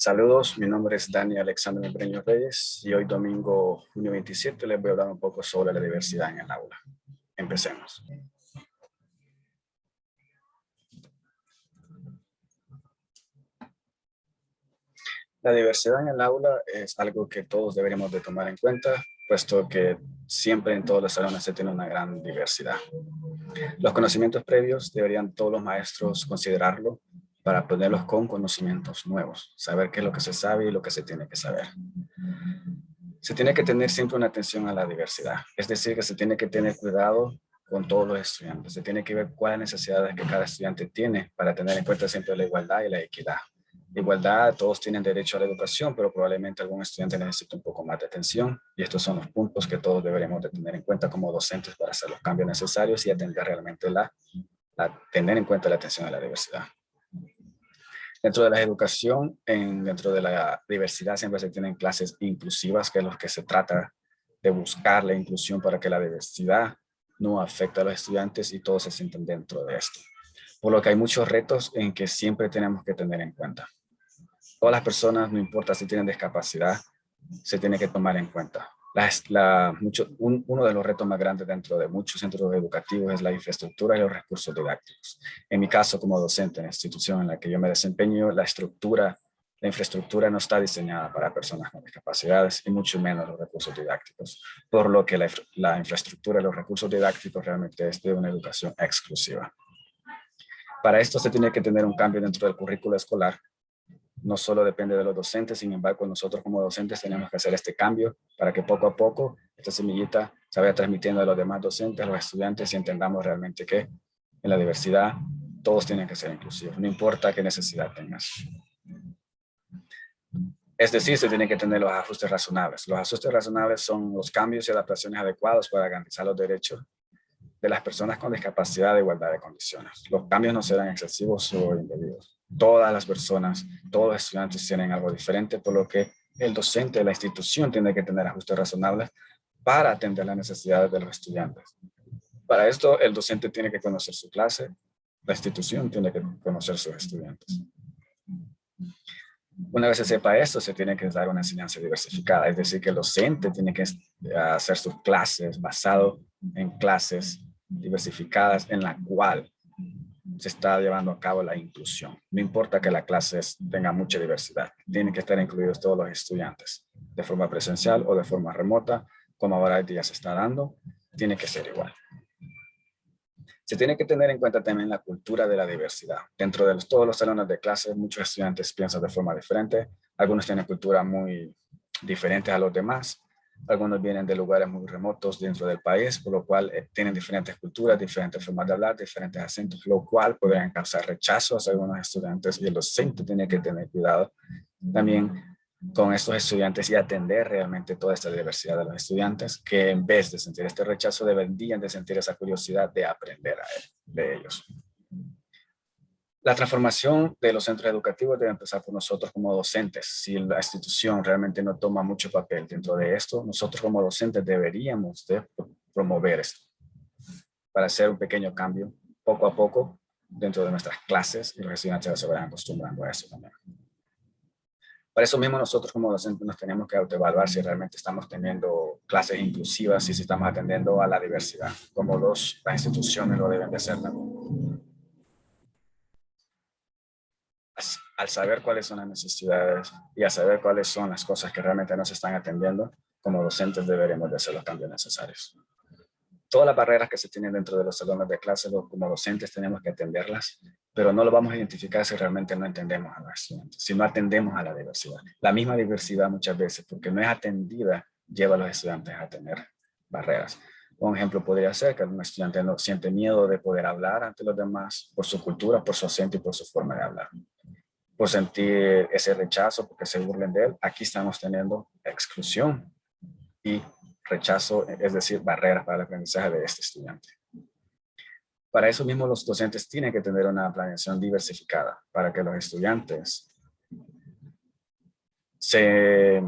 Saludos, mi nombre es Dani Alexander Membreño Reyes y hoy domingo, junio 27, les voy a hablar un poco sobre la diversidad en el aula. Empecemos. La diversidad en el aula es algo que todos deberíamos de tomar en cuenta, puesto que siempre en todos los salones se tiene una gran diversidad. Los conocimientos previos deberían todos los maestros considerarlo para ponerlos con conocimientos nuevos, saber qué es lo que se sabe y lo que se tiene que saber. Se tiene que tener siempre una atención a la diversidad, es decir, que se tiene que tener cuidado con todos los estudiantes, se tiene que ver cuáles necesidades que cada estudiante tiene para tener en cuenta siempre la igualdad y la equidad. Igualdad, todos tienen derecho a la educación, pero probablemente algún estudiante necesita un poco más de atención y estos son los puntos que todos deberemos de tener en cuenta como docentes para hacer los cambios necesarios y atender realmente tener en cuenta la atención a la diversidad. Dentro de la educación, dentro de la diversidad siempre se tienen clases inclusivas, que es lo que se trata de buscar la inclusión para que la diversidad no afecte a los estudiantes y todos se sientan dentro de esto. Por lo que hay muchos retos en que siempre tenemos que tener en cuenta. Todas las personas, no importa si tienen discapacidad, se tiene que tomar en cuenta. Uno de los retos más grandes dentro de muchos centros educativos es la infraestructura y los recursos didácticos. En mi caso, como docente en la institución en la que yo me desempeño, la infraestructura no está diseñada para personas con discapacidades y mucho menos los recursos didácticos, por lo que la infraestructura y los recursos didácticos realmente es de una educación exclusiva. Para esto se tiene que tener un cambio dentro del currículo escolar. No solo depende de los docentes, sin embargo, nosotros como docentes tenemos que hacer este cambio para que poco a poco esta semillita se vaya transmitiendo a los demás docentes, a los estudiantes y entendamos realmente que en la diversidad todos tienen que ser inclusivos, no importa qué necesidad tengas. Es decir, se tienen que tener los ajustes razonables. Los ajustes razonables son los cambios y adaptaciones adecuados para garantizar los derechos de las personas con discapacidad de igualdad de condiciones. Los cambios no serán excesivos o indebidos. Todas las personas, todos los estudiantes tienen algo diferente, por lo que el docente de la institución tiene que tener ajustes razonables para atender las necesidades de los estudiantes. Para esto, el docente tiene que conocer su clase, la institución tiene que conocer sus estudiantes. Una vez se sepa esto, se tiene que dar una enseñanza diversificada, es decir, que el docente tiene que hacer sus clases basado en clases diversificadas en la cual se está llevando a cabo la inclusión. No importa que la clase tenga mucha diversidad, tienen que estar incluidos todos los estudiantes, de forma presencial o de forma remota, como ahora ya se está dando, tiene que ser igual. Se tiene que tener en cuenta también la cultura de la diversidad. Dentro de todos los salones de clase, muchos estudiantes piensan de forma diferente. Algunos tienen cultura muy diferentes a los demás. Algunos vienen de lugares muy remotos dentro del país, por lo cual tienen diferentes culturas, diferentes formas de hablar, diferentes acentos, lo cual podrían causar rechazo a algunos estudiantes y el docente tiene que tener cuidado también con estos estudiantes y atender realmente toda esta diversidad de los estudiantes que en vez de sentir este rechazo deberían de sentir esa curiosidad de aprender de ellos. La transformación de los centros educativos debe empezar por nosotros como docentes. Si la institución realmente no toma mucho papel dentro de esto, nosotros como docentes deberíamos de promover esto para hacer un pequeño cambio poco a poco dentro de nuestras clases y los estudiantes se vayan acostumbrando a eso también. Para eso mismo nosotros como docentes nos tenemos que autoevaluar si realmente estamos teniendo clases inclusivas y si estamos atendiendo a la diversidad, como las instituciones lo deben de hacer también. Al saber cuáles son las necesidades y a saber cuáles son las cosas que realmente nos están atendiendo, como docentes deberemos de hacer los cambios necesarios. Todas las barreras que se tienen dentro de los salones de clase, como docentes tenemos que atenderlas, pero no lo vamos a identificar si realmente no entendemos a los estudiantes, si no atendemos a la diversidad. La misma diversidad muchas veces, porque no es atendida, lleva a los estudiantes a tener barreras. Un ejemplo podría ser que algún estudiante no siente miedo de poder hablar ante los demás por su cultura, por su acento y por su forma de hablar. Por sentir ese rechazo, porque se burlen de él, aquí estamos teniendo exclusión y rechazo, es decir, barreras para el aprendizaje de este estudiante. Para eso mismo los docentes tienen que tener una planeación diversificada para que los estudiantes se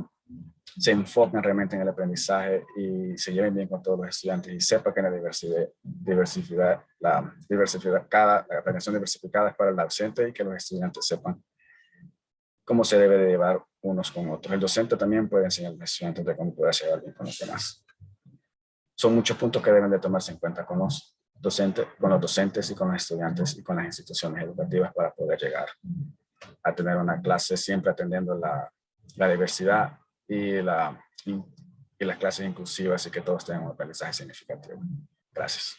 enfoquen realmente en el aprendizaje y se lleven bien con todos los estudiantes y sepan que la planeación diversificada es para el docente y que los estudiantes sepan cómo se debe de llevar unos con otros. El docente también puede enseñar a los estudiantes de cómo poder llevar bien con los demás. Son muchos puntos que deben de tomarse en cuenta con los docentes y con los estudiantes y con las instituciones educativas para poder llegar a tener una clase siempre atendiendo la diversidad y las clases inclusivas y que todos tengan un aprendizaje significativo. Gracias.